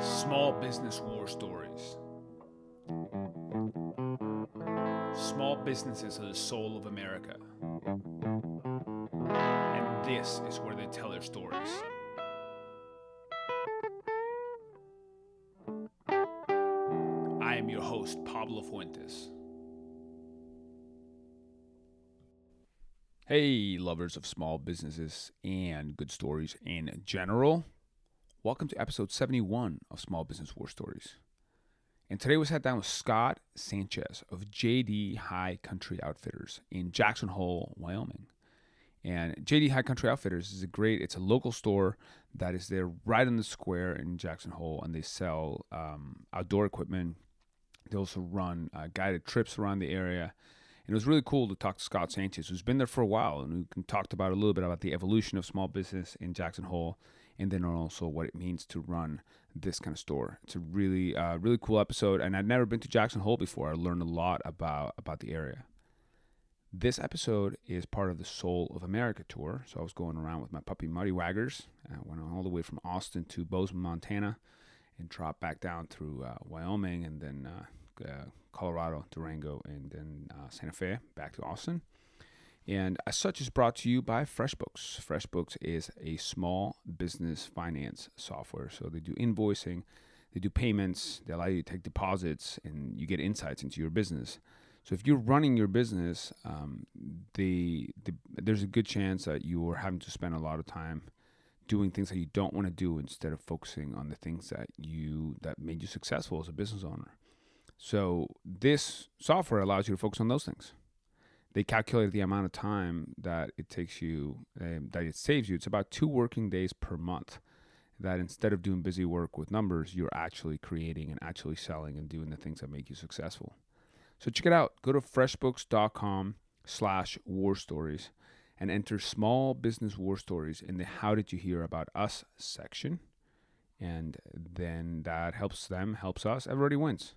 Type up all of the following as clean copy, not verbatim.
Small business war stories. Small businesses are the soul of America. And this is where they tell their stories. I am your host, Pablo Fuentes. Hey, lovers of small businesses and good stories in general. Welcome to episode 71 of Small Business War Stories. And today we sat down with Scott Sanchez of JD High Country Outfitters in Jackson Hole, Wyoming. And JD High Country Outfitters is it's a local store that is there right on the square in Jackson Hole, and they sell outdoor equipment. They also run guided trips around the area. And it was really cool to talk to Scott Sanchez, who's been there for a while, and we talked about a little bit about the evolution of small business in Jackson Hole, and then also what it means to run this kind of store. It's a really cool episode, and I'd never been to Jackson Hole before. I learned a lot about the area. This episode is part of the Soul of America tour, so I was going around with my puppy Muddy Waggers. I went all the way from Austin to Bozeman, Montana, and dropped back down through Wyoming, and then Colorado, Durango, and then Santa Fe, back to Austin. And as such is brought to you by FreshBooks. FreshBooks is a small business finance software. So they do invoicing, they do payments, they allow you to take deposits, and you get insights into your business. So if you're running your business, there's a good chance that you are having to spend a lot of time doing things that you don't want to do instead of focusing on the things that made you successful as a business owner. So this software allows you to focus on those things. They calculated the amount of time that it takes you, that it saves you. It's about 2 working days per month. That instead of doing busy work with numbers, you're actually creating and actually selling and doing the things that make you successful. So check it out. Go to freshbooks.com/war stories and enter Small Business War Stories in the How Did You Hear About Us section. And then that helps them, helps us. Everybody wins.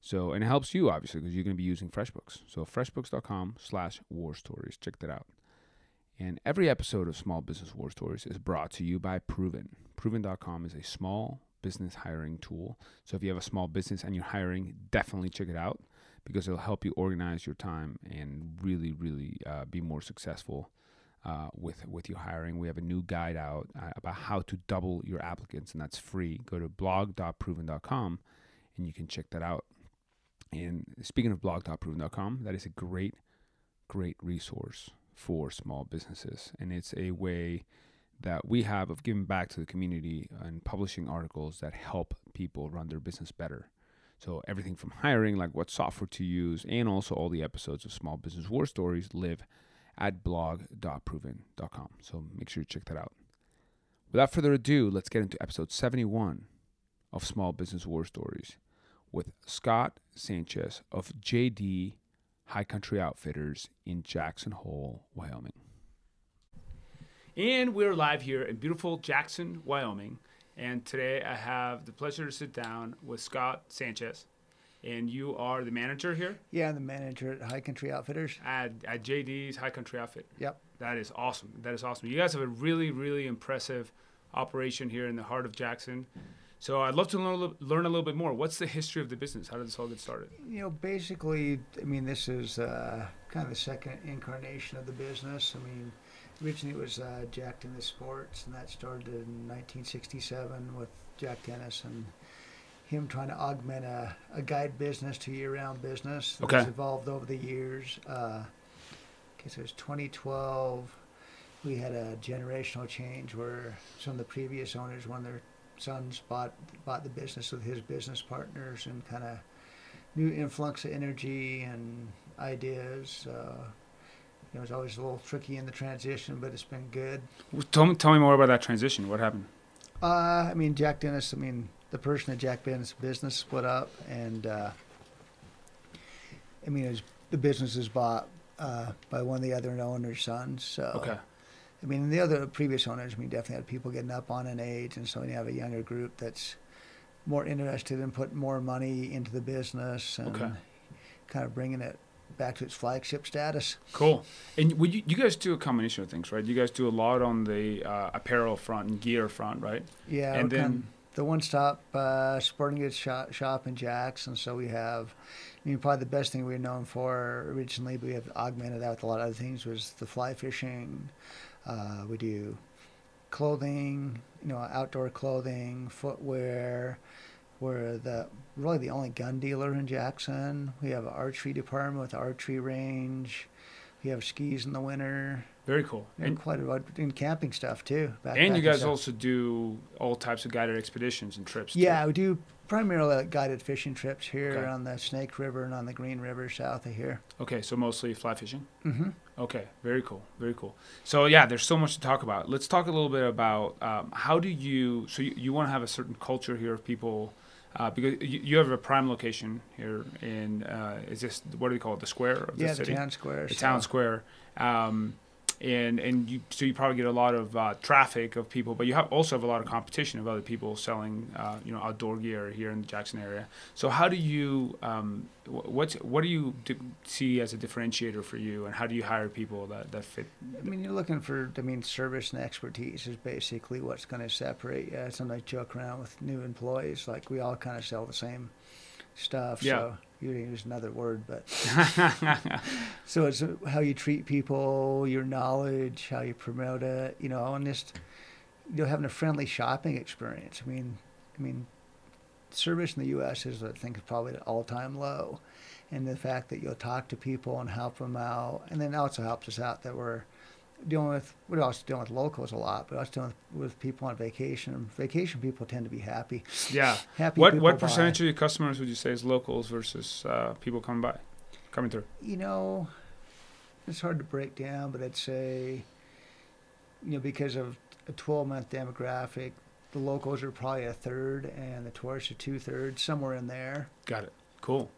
So, and it helps you, obviously, because you're going to be using FreshBooks. So, freshbooks.com/war stories. Check that out. And every episode of Small Business War Stories is brought to you by Proven. Proven.com is a small business hiring tool. So, if you have a small business and you're hiring, definitely check it out because it'll help you organize your time and really be more successful with your hiring. We have a new guide out about how to double your applicants, and that's free. Go to blog.proven.com and you can check that out. And speaking of blog.proven.com, that is a great resource for small businesses. And it's a way that we have of giving back to the community and publishing articles that help people run their business better. So everything from hiring, like what software to use, and also all the episodes of Small Business War Stories live at blog.proven.com. So make sure you check that out. Without further ado, let's get into episode 71 of Small Business War Stories with Scott Sanchez of JD High Country Outfitters in Jackson Hole, Wyoming. And we're live here in beautiful Jackson, Wyoming. And today I have the pleasure to sit down with Scott Sanchez. And you are the manager here? Yeah, I'm the manager at High Country Outfitters. At JD's High Country Outfit. Yep. That is awesome. You guys have a really impressive operation here in the heart of Jackson. So I'd love to learn a little bit more. What's the history of the business? How did this all get started? Basically, this is kind of the second incarnation of the business. Originally it was Jack Dennis Sports, and that started in 1967 with Jack Dennis and him trying to augment a guide business to year-round business. Okay. It's evolved over the years. I guess it was 2012. We had a generational change where some of the previous owners, when their sons bought the business with his business partners, and kind of new influx of energy and ideas. It was always a little tricky in the transition, but it's been good. Tell me more about that transition. What happened? Jack Dennis, the person at Jack Dennis business split up, and the business was bought by one of the other owner's sons. So okay. The other previous owners, definitely had people getting up on an age, and so when you have a younger group that's more interested in putting more money into the business and kind of bringing it back to its flagship status. Cool. And you guys do a combination of things, right? You guys do a lot on the apparel front and gear front, right? Yeah. And then the one-stop sporting goods shop in Jackson. So we have, I mean, probably the best thing we were known for originally, but we have augmented that with a lot of other things, was the fly fishing. We do clothing, outdoor clothing, footwear. We're really the only gun dealer in Jackson. We have an archery department with an archery range. We have skis in the winter. Very cool. And quite a lot in camping stuff too. And you guys also do all types of guided expeditions and trips too. Yeah, we do primarily guided fishing trips here on the Snake River and on the Green River south of here. Okay, so mostly fly fishing? Mm-hmm. Okay, very cool, very cool. So yeah, there's so much to talk about. Let's talk a little bit about how do you, so you want to have a certain culture here of people, because you have a prime location here in, is this, what do they call it, the square of the city? Yeah, the town square. The town square. And you probably get a lot of traffic of people, but you also have a lot of competition of other people selling outdoor gear here in the Jackson area. So how do you what do you see as a differentiator for you, and how do you hire people that fit? I mean, you're looking for service and expertise is basically what's going to separate you. Sometimes I joke around with new employees, like we all kind of sell the same stuff. Yeah. So you use another word, but so it's how you treat people, your knowledge, how you promote it, and just having a friendly shopping experience. I mean, service in the U.S. is, I think, probably at all-time low, and the fact that you'll talk to people and help them out, and then it also helps us out that we're also dealing with locals a lot, but also dealing with people on vacation. Vacation people tend to be happy. Yeah. Happy. What percentage of your customers would you say is locals versus people coming through? It's hard to break down, but I'd say, because of a 12-month demographic, the locals are probably a third and the tourists are 2/3, somewhere in there. Got it. Cool.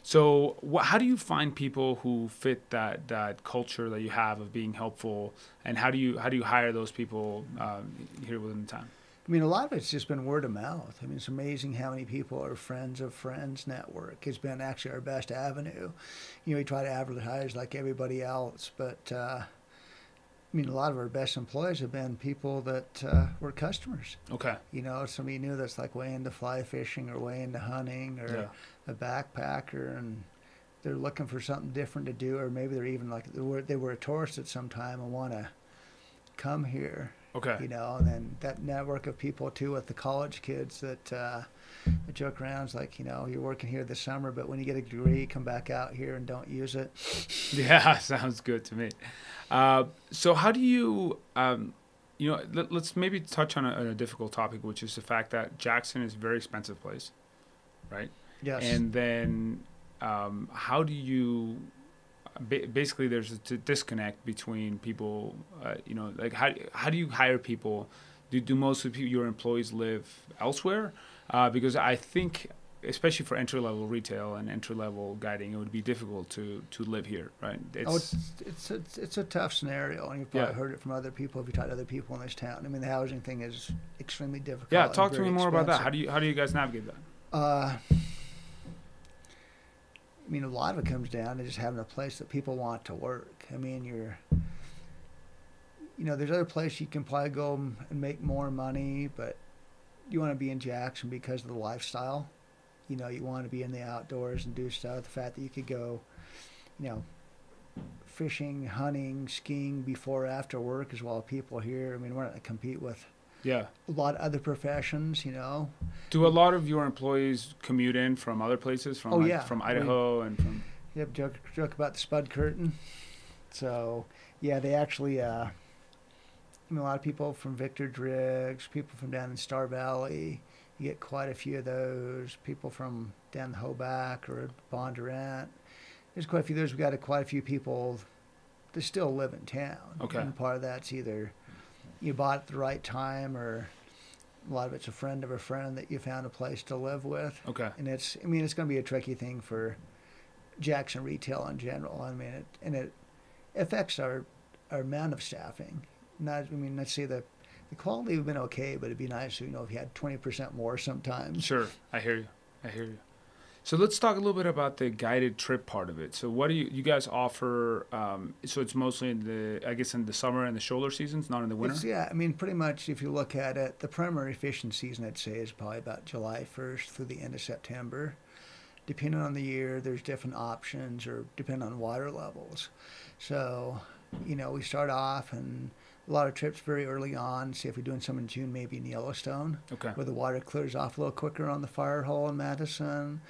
So how do you find people who fit that culture that you have of being helpful, and how do you hire those people here within the town? I mean, a lot of it's just been word of mouth. I mean, it's amazing how many people are friends of friends network. It's been actually our best avenue. We try to advertise like everybody else, but a lot of our best employees have been people that were customers. Okay. Somebody new that's like way into fly fishing or way into hunting or a backpacker, and they're looking for something different to do, or maybe they're even like they were a tourist at some time and want to come here. Okay. And then that network of people too with the college kids that joke around. It's like, you're working here this summer, but when you get a degree, come back out here and don't use it. Yeah, sounds good to me. So how do you, let's maybe touch on a difficult topic, which is the fact that Jackson is a very expensive place, right? Yes. And then how do you, basically there's a disconnect between people, like how do you hire people? Do most of your employees live elsewhere? Because I think, especially for entry-level retail and entry-level guiding, it would be difficult to live here, right? It's a tough scenario, and you've probably heard it from other people if you talk to other people in this town. I mean, the housing thing is extremely difficult. Yeah, talk to me more about that. How do you guys navigate that? A lot of it comes down to just having a place that people want to work. I mean, there's other places you can probably go and make more money, but you want to be in Jackson because of the lifestyle. You want to be in the outdoors and do stuff. The fact that you could go, fishing, hunting, skiing before, after work as well. People here, we're not going to compete with a lot of other professions, Do a lot of your employees commute in from other places, from from Idaho and from? Yep, joke about the Spud Curtain. So, yeah, they actually, a lot of people from Victor Driggs, people from down in Star Valley. You get quite a few of those. People from down the Hoback or Bondurant. There's quite a few. We've got quite a few people that still live in town. Okay. And part of that's either you bought at the right time, or a lot of it's a friend of a friend that you found a place to live with. Okay. And it's going to be a tricky thing for Jackson retail in general. It affects our amount of staffing. Let's say the quality would have been okay, but it'd be nice, if you had 20% more sometimes. Sure, I hear you. So let's talk a little bit about the guided trip part of it. So what do you guys offer? So it's mostly in the summer and the shoulder seasons, not in the winter? Yeah, I mean, pretty much if you look at it, the primary fishing season, I'd say, is probably about July 1st through the end of September. Depending on the year, there's different options or depending on water levels. So, we start off and a lot of trips very early on. Say if we're doing some in June, maybe in Yellowstone, Okay. where the water clears off a little quicker on the fire hole in Madison.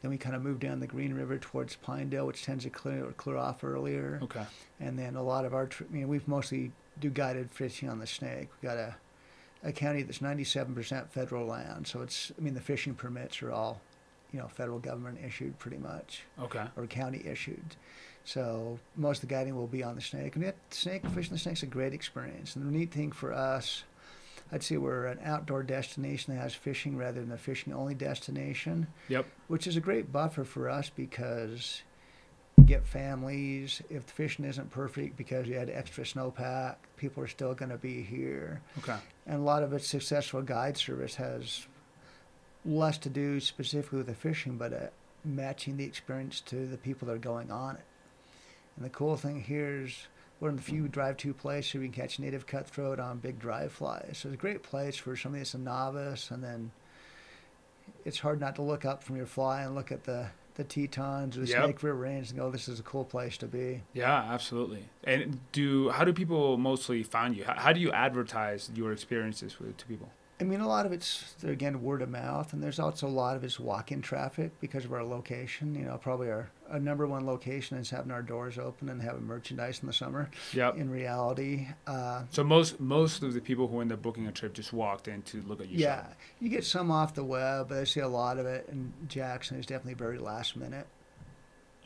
Then we kind of move down the Green River towards Pinedale, which tends to clear off earlier. Okay. And then a lot of our, we've mostly do guided fishing on the Snake. We've got a county that's 97% federal land. So the fishing permits are all, federal government issued pretty much. Okay. Or county issued. So most of the guiding will be on the Snake. And fishing the Snake's a great experience. And the neat thing for us, I'd say we're an outdoor destination that has fishing rather than a fishing-only destination. Yep. Which is a great buffer for us because you get families. If the fishing isn't perfect because you had extra snowpack, people are still going to be here. Okay. And a lot of its successful guide service has less to do specifically with the fishing, but matching the experience to the people that are going on it. And the cool thing here is we're in the few drive-to places where we can catch native cutthroat on big dry flies. So it's a great place for somebody that's a novice, and then it's hard not to look up from your fly and look at the Tetons or the Snake River Range and go, this is a cool place to be. Yeah, absolutely. And how do people mostly find you? How do you advertise your experiences to people? A lot of it's, again, word of mouth, and there's also a lot of it's walk-in traffic because of our location. Probably our number one location is having our doors open and having merchandise in the summer. Yep. In reality. So most of the people who end up booking a trip just walked in to look at your shop. Yeah. You get some off the web, but I see a lot of it in Jackson is definitely very last minute.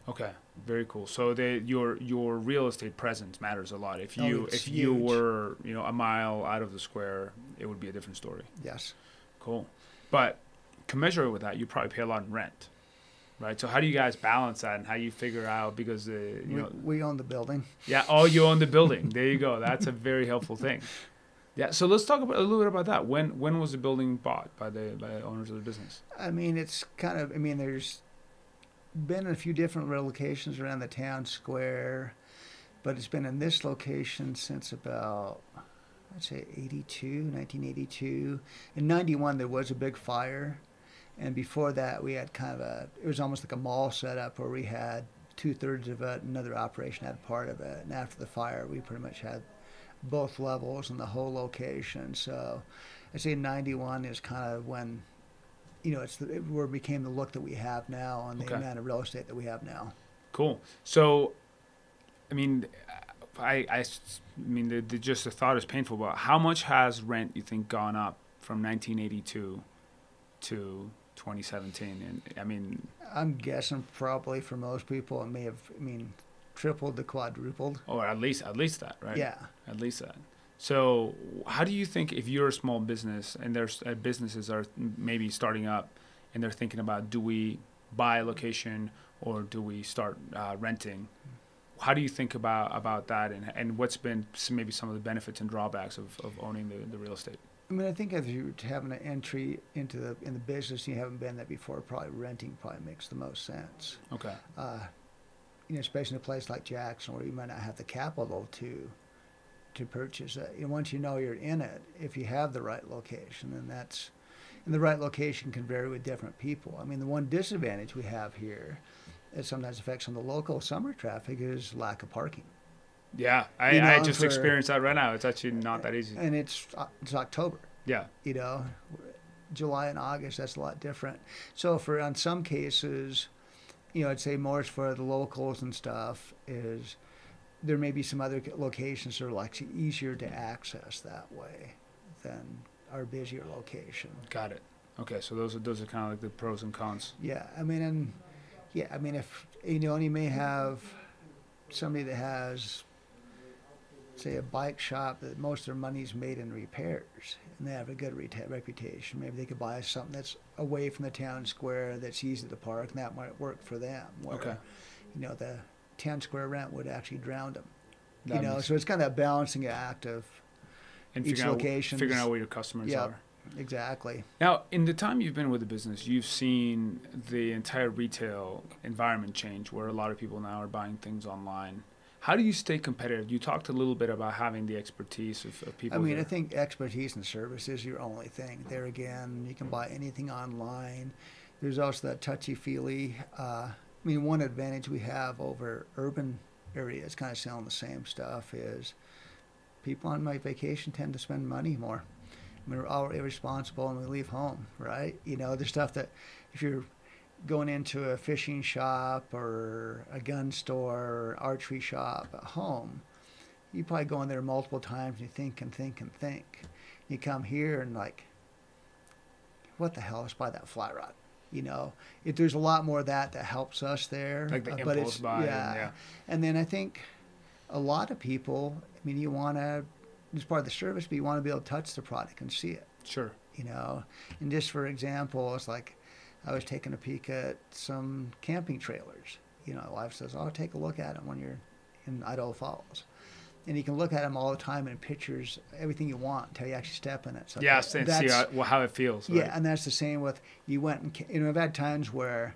Okay, very cool. So your real estate presence matters a lot. If you huge. were a mile out of the square, it would be a different story. Yes. Cool, but commensurate with that, you probably pay a lot in rent, right? So how do you guys balance that, and how do you figure out because we own the building. Yeah. Oh, you own the building. There you go. That's a very helpful thing. Yeah. So let's talk a little bit about that. When was the building bought by the owners of the business? It's kind of. There's been a few different locations around the town square, but it's been in this location since about, I'd say 1982. In 91, there was a big fire. And before that, we had it was almost like a mall setup where we had 2/3 of it, another operation had part of it. And after the fire, we pretty much had both levels and the whole location. So I'd say 91 is kind of when where it became the look that we have now and the amount of real estate that we have now. Cool. So, just the thought is painful, but how much has rent, you think, gone up from 1982 to 2017? And I'm guessing probably for most people it may have, tripled to quadrupled. Or at least that, right? Yeah. At least that. So how do you think, if you're a small business and there's businesses are maybe starting up and they're thinking about, do we buy a location or do we start renting? How do you think about that, and what's been maybe some of the benefits and drawbacks of owning the real estate? I think if you're having an entry in the business and you haven't been there before, probably renting probably makes the most sense. Okay. Especially in a place like Jackson where you might not have the capital to purchase it. Once you know you're in it, if you have the right location, and the right location can vary with different people. The one disadvantage we have here that sometimes affects on the local summer traffic is lack of parking. Yeah, I just experienced that right now. It's actually not that easy. And it's October. Yeah. July and August, that's a lot different. So on some cases, I'd say more for the locals and stuff is there may be some other locations that are actually easier to access that way than our busier location. Got it. Okay, so those are kind of like the pros and cons. Yeah, if you may have somebody that has, say, a bike shop that most of their money's made in repairs, and they have a good reputation. Maybe they could buy something that's away from the town square that's easy to park, and that might work for them. Where, the town square rent would actually drown them. So it's kind of that balancing act of each location. Figuring out where your customers are. exactly. Now, in the time you've been with the business, you've seen the entire retail environment change where a lot of people now are buying things online. How do you stay competitive? You talked a little bit about having the expertise of people I mean, here. I think expertise and service is your only thing. There again, you can buy anything online. There's also that touchy-feely. I mean, one advantage we have over urban areas kind of selling the same stuff is people on my vacation tend to spend money more. I mean, we're all irresponsible and we leave home, right? You know, there's stuff that if you're going into a fishing shop or a gun store or archery shop at home, you probably go in there multiple times and you think and think and think. You come here and like, what the hell? Let's buy that fly rod. You know, if there's a lot more of that helps us there. Like the but impulse it's buy. yeah. And then I think a lot of people. I mean, you want to. It's part of the service, but you want to be able to touch the product and see it. Sure. You know, and just for example, it's like I was taking a peek at some camping trailers. You know, my wife says, "Oh, take a look at them when you're in Idaho Falls." And you can look at them all the time in pictures, everything you want until you actually step in it. So Yeah, and see how it feels. Right? Yeah, and that's the same with you went and you know I've had times where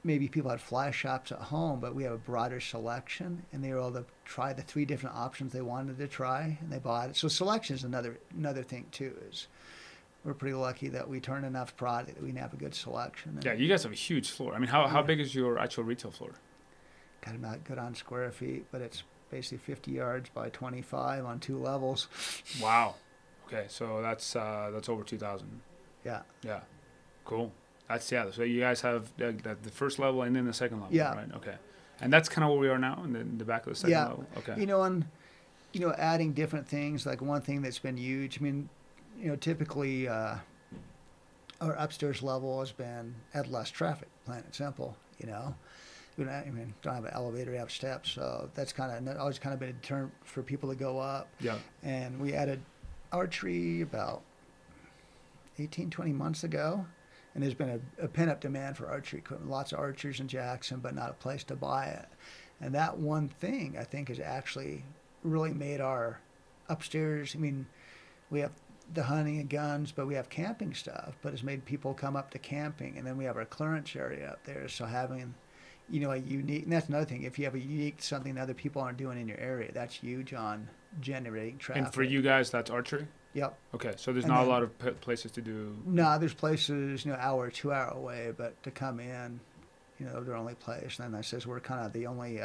maybe people had fly shops at home, but we have a broader selection, and they were able to try the 3 different options they wanted to try, and they bought it. So selection is another thing too. Is we're pretty lucky that we turn enough product that we can have a good selection. And yeah, you guys have a huge floor. I mean, how big is your actual retail floor? kind of not good on square feet, but it's basically 50 yards by 25 on 2 levels. Wow. Okay, so that's over 2,000. Yeah. Yeah. Cool. That's yeah. So you guys have the first level and then the second level. Yeah. Right. Okay. And that's kind of where we are now, in the back of the second Yeah. level. Okay. You know, and adding different things. Like one thing that's been huge. I mean, typically our upstairs level has been had less traffic. Plain and simple. I mean, don't have an elevator, you have steps, so that's always kind of been a deterrent for people to go up. Yeah. And we added archery about 18, 20 months ago, and there's been a pent-up demand for archery equipment. Lots of archers in Jackson, but not a place to buy it. And that one thing, I think, has actually really made our upstairs, I mean, we have the hunting and guns, but we have camping stuff, but it's made people come up to camping. And then we have our clearance area up there, so having a unique, and that's another thing, if you have a unique something that other people aren't doing in your area, that's huge on generating traffic. And for you guys, that's archery? Yep. Okay, so there's And not then, a lot of places to do. No, there's places, hour or 2 hour away, but to come in, they're only place. And then I says we're kind of the only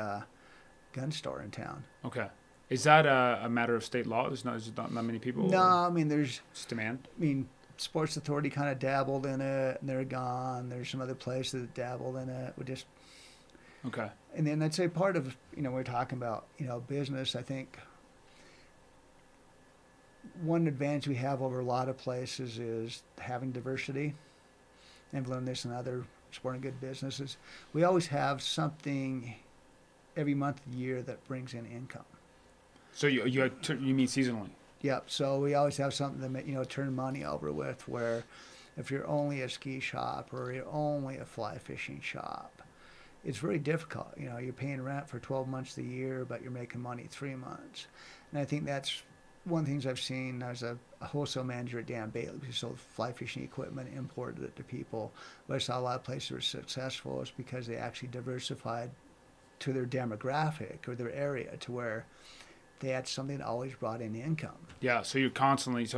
gun store in town. Okay. Is that a matter of state law? There's not many people? No, I mean, there's just demand? I mean, Sports Authority kind of dabbled in it, and they're gone. There's some other places that dabbled in it. We just... Okay. And then I'd say part of, we're talking about, business, I think one advantage we have over a lot of places is having diversity. I've learned this in other sporting good businesses. We always have something every month of the year that brings in income. So you mean seasonally? Yep. So we always have something that, turn money over with, where if you're only a ski shop or you're only a fly fishing shop, it's very difficult. You're paying rent for 12 months of the year, but you're making money 3 months. And I think that's one of the things I've seen. I was a wholesale manager at Dan Bailey, who sold fly fishing equipment, imported it to people. But I saw a lot of places were successful is because they actually diversified to their demographic or their area to where they had something that always brought in income. Yeah, so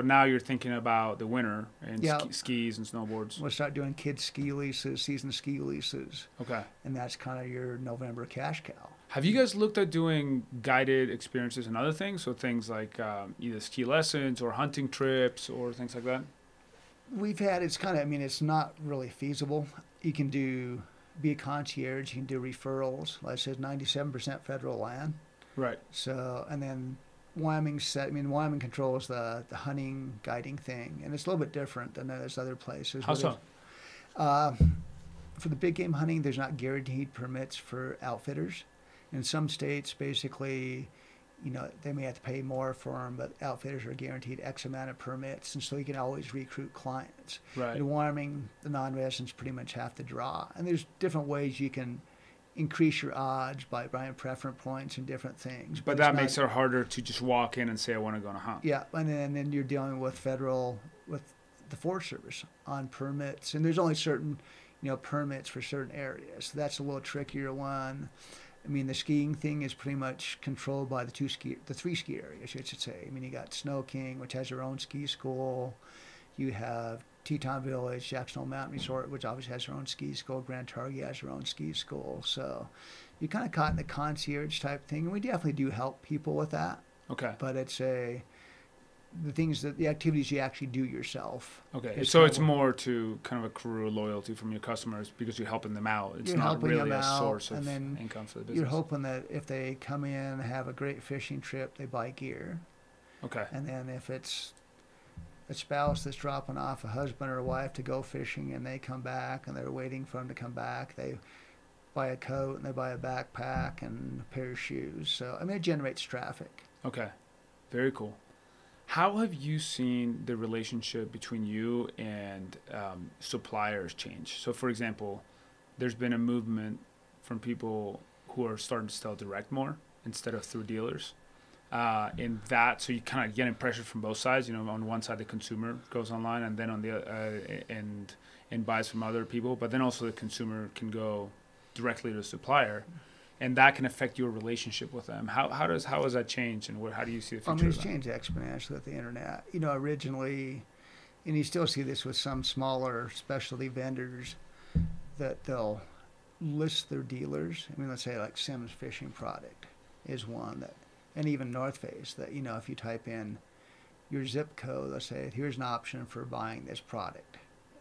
now you're thinking about the winter and skis and snowboards. We'll start doing kids ski leases, season ski leases. Okay. And that's kind of your November cash cow. Have you guys looked at doing guided experiences and other things? So things like either ski lessons or hunting trips or things like that? We've had, it's not really feasible. You can be a concierge, you can do referrals. Like I said, 97% federal land. Right. So, and then Wyoming controls the hunting guiding thing, and it's a little bit different than those other places. How so? For the big game hunting, there's not guaranteed permits for outfitters. In some states, basically, they may have to pay more for them, but outfitters are guaranteed X amount of permits, and so you can always recruit clients. Right. In Wyoming, the non-residents pretty much have to draw, and there's different ways you can increase your odds by buying preference points and different things. But that makes it harder to just walk in and say, I want to go on a hunt. Yeah, and then you're dealing with the Forest Service on permits, and there's only certain, permits for certain areas. So that's a little trickier one. I mean, the skiing thing is pretty much controlled by the three ski areas, I should say. I mean, you got Snow King, which has their own ski school. You have Teton Village, Jackson Hole Mountain Resort, which obviously has their own ski school. Grand Targhee has their own ski school. So you kind of caught in the concierge type thing, and we definitely do help people with that. Okay. But it's the activities you actually do yourself. Okay, so it's more to kind of accrue loyalty from your customers because you're helping them out. It's not really a source of income for the business. You're hoping that if they come in, have a great fishing trip, they buy gear. Okay. And then if it's a spouse that's dropping off a husband or a wife to go fishing and they come back and they're waiting for them to come back, they buy a coat and they buy a backpack and a pair of shoes. So, I mean, it generates traffic. Okay, very cool. How have you seen the relationship between you and suppliers change? So, for example, there's been a movement from people who are starting to sell direct more instead of through dealers. In that, so you kind of getting pressure from both sides. On one side, the consumer goes online, and then on the and buys from other people. But then also the consumer can go directly to the supplier, and that can affect your relationship with them. How has that changed, and how do you see the future? I mean, it's changed exponentially with the internet. Originally, and you still see this with some smaller specialty vendors, that they'll list their dealers. I mean, let's say like Sims Fishing Product is one that, and even North Face, that if you type in your zip code, let's say here's an option for buying this product.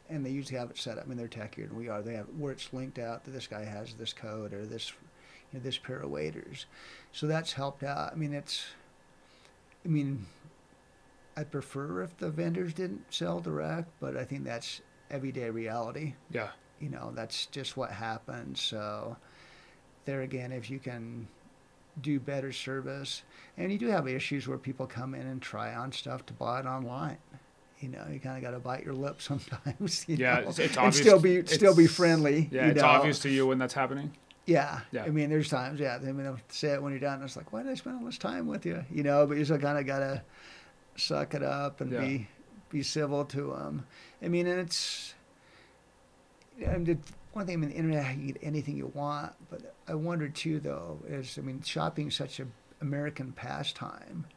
And they usually have it set up. I mean, they're techier than we are. They have where it's linked out that this guy has this code or this, this pair of waders. So that's helped out. I mean, I'd prefer if the vendors didn't sell direct, but I think that's everyday reality. Yeah. That's just what happens. So there again, if you can do better service, and you do have issues where people come in and try on stuff to buy it online. You kind of got to bite your lip sometimes. It's obvious. And still be friendly. Yeah, it's obvious to you when that's happening. Yeah. I mean, there's times. Yeah, I mean, I'll say it when you're done. It's like, why did I spend all this time with you? But you still kind of got to suck it up and be civil to them. I mean, and it's. One thing, I mean, the internet, you can get anything you want, but I wonder too, though, shopping is such an American pastime,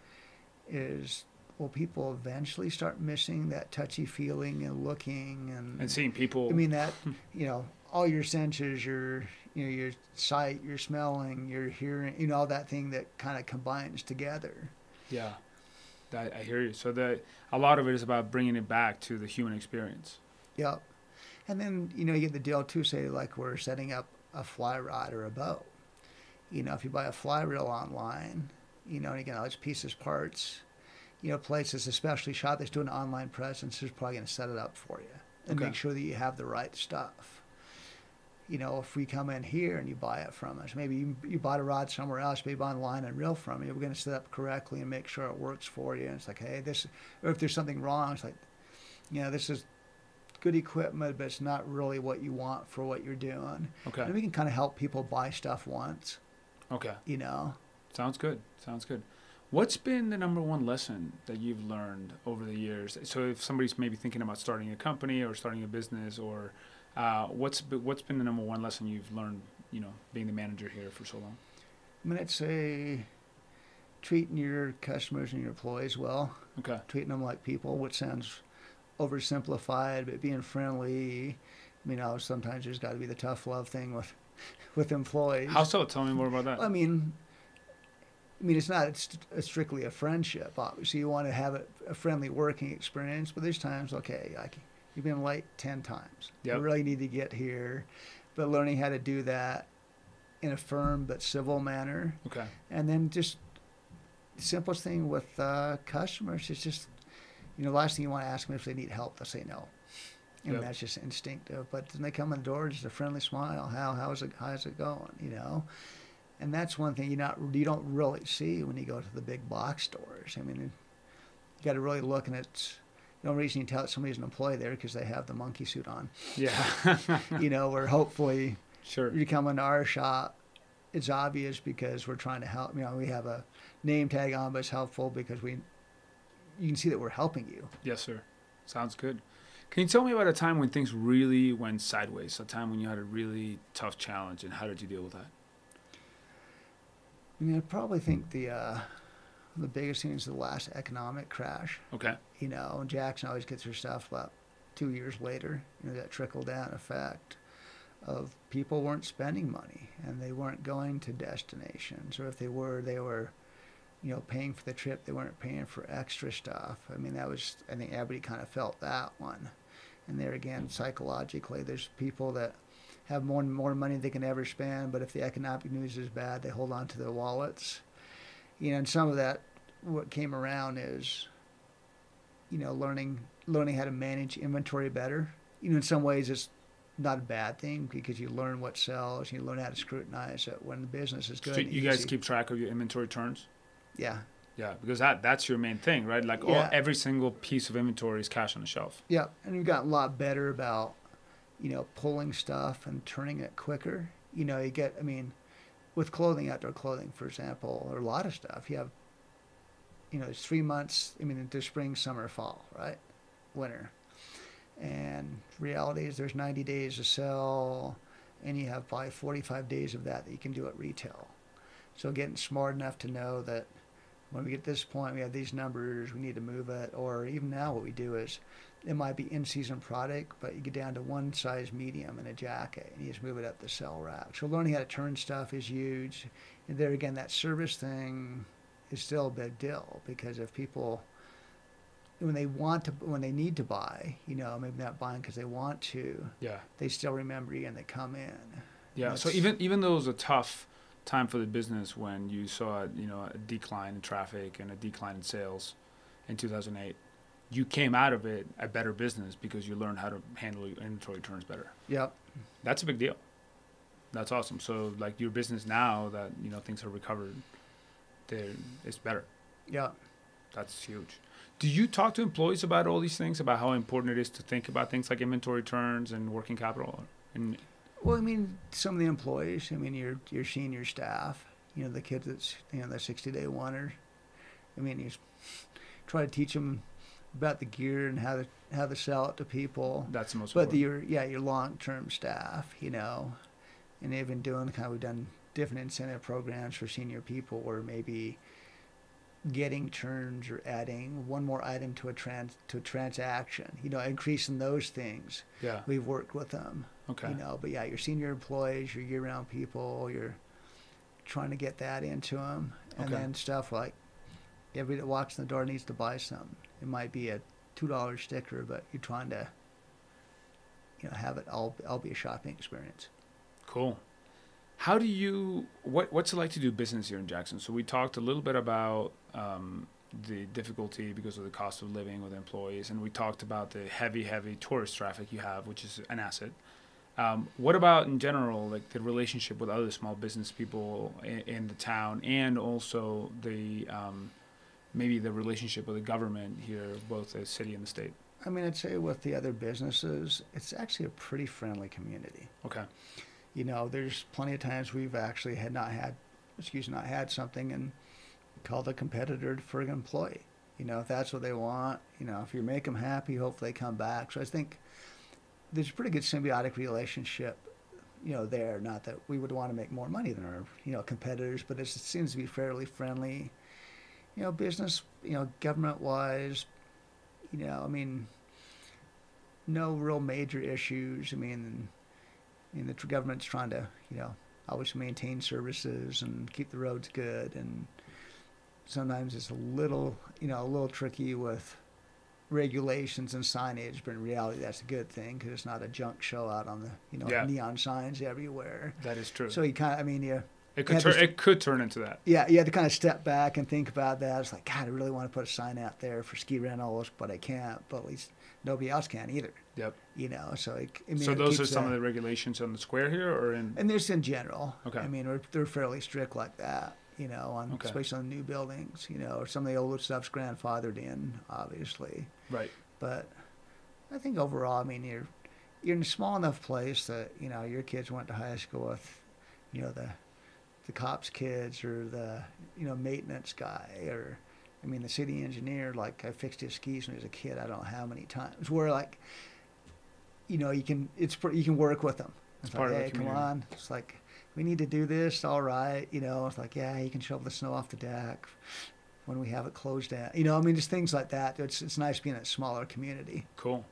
will people eventually start missing that touchy feeling and looking and seeing people? I mean, that, all your senses, your sight, your smelling, your hearing, all that thing that kind of combines together. Yeah. I hear you. So a lot of it is about bringing it back to the human experience. Yep. And then, you get the deal too, say like we're setting up a fly rod or a bow. If you buy a fly reel online, and again, all its pieces, parts, places, especially shop that's doing an online presence, is probably going to set it up for you and make sure that you have the right stuff. If we come in here and you buy it from us, maybe you bought a rod somewhere else, maybe online and reel from you, we're going to set up correctly and make sure it works for you. And it's like, hey, or if there's something wrong, it's like, this is good equipment, but it's not really what you want for what you're doing. Okay. And we can kind of help people buy stuff once. Okay. Sounds good. What's been the number one lesson that you've learned over the years? So if somebody's maybe thinking about starting a company or starting a business, or what's been the number one lesson you've learned, being the manager here for so long? I'm going to say treating your customers and your employees well. Okay. Treating them like people, which sounds oversimplified, but being friendly. Sometimes there's got to be the tough love thing with employees. How so? Tell me more about that. I mean, it's not strictly a friendship. Obviously, you want to have a friendly working experience, but there's times, okay, you've been late 10 times. Yep. You really need to get here. But learning how to do that in a firm but civil manner. Okay. And then just the simplest thing with customers is just, the last thing you want to ask them if they need help, they'll say no. And that's just instinctive. But when they come in the door, just a friendly smile. How's it going? And that's one thing you don't really see when you go to the big box stores. I mean, you got to really look, and it's the only reason you tell somebody's an employee there because they have the monkey suit on. Yeah. Where hopefully you come into our shop, it's obvious because we're trying to help. We have a name tag on, but it's helpful because you can see that we're helping you. Yes, sir. Sounds good. Can you tell me about a time when things really went sideways? A time when you had a really tough challenge, and how did you deal with that? I mean, I probably think the biggest thing is the last economic crash. Okay. You know, and Jackson always gets her stuff about 2 years later. You know, that trickle down effect of people weren't spending money and they weren't going to destinations, or if they were, you know, paying for the trip. They weren't paying for extra stuff. I mean, that was, I think everybody kind of felt that one. And there again, psychologically, there's people that have more and more money they can ever spend, but if the economic news is bad, they hold on to their wallets. You know, and some of that, what came around is, you know, learning how to manage inventory better. You know, in some ways, it's not a bad thing because you learn what sells, you learn how to scrutinize it when the business is good. So and you guys easy. keep track of your inventory turns? Yeah. Yeah, because that's your main thing, right? Like Yeah. every single piece of inventory is cash on the shelf. Yeah, and we've gotten a lot better about, you know, pulling stuff and turning it quicker. You know, I mean, with clothing, outdoor clothing, for example, or a lot of stuff, you have, you know, it's 3 months. I mean, there's spring, summer, fall, right? Winter. And reality is there's 90 days to sell, and you have probably 45 days of that you can do at retail. So getting smart enough to know that when we get to this point, we have these numbers, we need to move it. Or even now what we do is, it might be in-season product, but you get down to one size medium in a jacket, and you just move it up the sell rack. So learning how to turn stuff is huge. And there again, that service thing is still a big deal, because if people, when they need to buy, you know, maybe not buying because they want to, Yeah. they still remember you and they come in. Yeah. So even though it was a tough time for the business when you saw, you know, a decline in traffic and a decline in sales in 2008, you came out of it a better business because you learned how to handle your inventory turns better. Yep. That's a big deal. That's awesome. So like your business now that, you know, things are recovered, it's better. Yeah. That's huge. Do you talk to employees about all these things, about how important it is to think about things like inventory turns and working capital? And Well, I mean, some of the employees, I mean, your senior staff, you know, the kids that's, you know, the 60-day wonder. I mean, you try to teach them about the gear and how to sell it to people. that's the most But important. your long-term staff, you know, and they've been doing we've done different incentive programs for senior people, where maybe getting turns or adding one more item to a transaction, you know, increasing those things. Yeah. We've worked with them. Okay. You know, but yeah, your senior employees, your year-round people, you're trying to get that into them. And Okay. then stuff like everybody that walks in the door needs to buy something. It might be a $2 sticker, but you're trying to, you know, have it all be a shopping experience. Cool. How do you, what's it like to do business here in Jackson? So we talked a little bit about the difficulty because of the cost of living with employees, and we talked about the heavy tourist traffic you have, which is an asset. What about in general, like the relationship with other small business people in the town, and also the maybe the relationship with the government here, both the city and the state? I mean, I'd say with the other businesses, it's actually a pretty friendly community. Okay. You know, there's plenty of times we've actually not had something and called a competitor for an employee. You know, if that's what they want, you know, if you make them happy, hopefully they come back. So I think there's a pretty good symbiotic relationship, you know, there. Not that we would want to make more money than our, you know, competitors, but it seems to be fairly friendly. You know, business, you know, government-wise, you know, I mean, no real major issues. I mean, the government's trying to, you know, always maintain services and keep the roads good, and sometimes it's a little tricky with regulations and signage, but in reality that's a good thing because it's not a junk show out on the, you know, Yeah. neon signs everywhere. That is true. So you kind of, I mean, It could turn into that. yeah, you have to kind of step back and think about that. It's like, God, I really want to put a sign out there for ski rentals, but I can't. But at least nobody else can either. Yep. You know, so So those are some of the regulations on the square here, or in? and there's in general. Okay. I mean, they're fairly strict like that. You know, Okay. especially on the new buildings. You know, or some of the older stuff's grandfathered in, obviously. Right. But I think overall, I mean, you're in a small enough place that, you know, your kids went to high school with, you know, the cops' kids or the, you know, maintenance guy, or, I mean, the city engineer. Like, I fixed his skis when he was a kid, I don't know how many times. Where, like, you know, you can work with them. It's part like, of the hey, come community. on. It's like, we need to do this. All right. You know, it's like, yeah, you can shovel the snow off the deck when we have it closed down. You know, I mean, just things like that. It's nice being in a smaller community. Cool.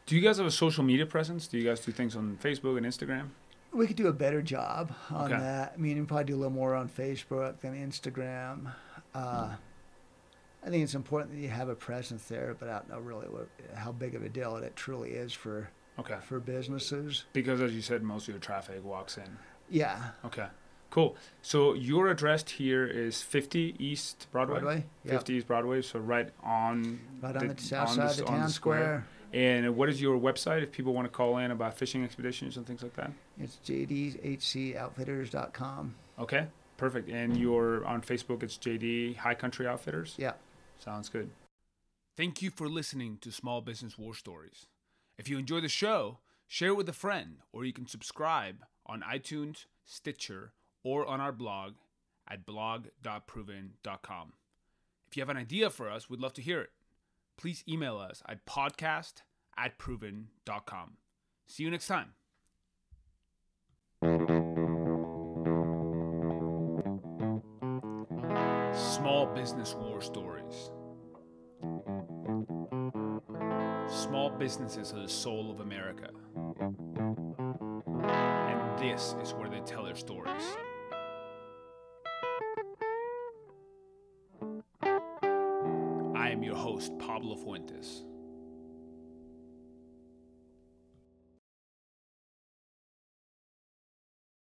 Do you guys have a social media presence? Do you guys do things on Facebook and Instagram? We could do a better job on Okay. that. I mean, we probably do a little more on Facebook than Instagram. I think it's important that you have a presence there, but I don't know really how big of a deal it truly is for Okay. businesses. Because as you said, most of your traffic walks in. Yeah. Okay. Cool. So your address here is 50 East Broadway? Broadway. Yep. 50 East Broadway, so right on The south side of the town square. And what is your website if people want to call in about fishing expeditions and things like that? It's jdhcoutfitters.com. Okay, perfect. And you're on Facebook, it's JD High Country Outfitters? Yeah. Sounds good. Thank you for listening to Small Business War Stories. If you enjoy the show, share it with a friend, or you can subscribe on iTunes, Stitcher, or on our blog at blog.proven.com. If you have an idea for us, we'd love to hear it. Please email us at podcast@proven.com. See you next time. Small Business War Stories. Small businesses are the soul of America. And this is where they tell their stories. I am your host, Pablo Fuentes.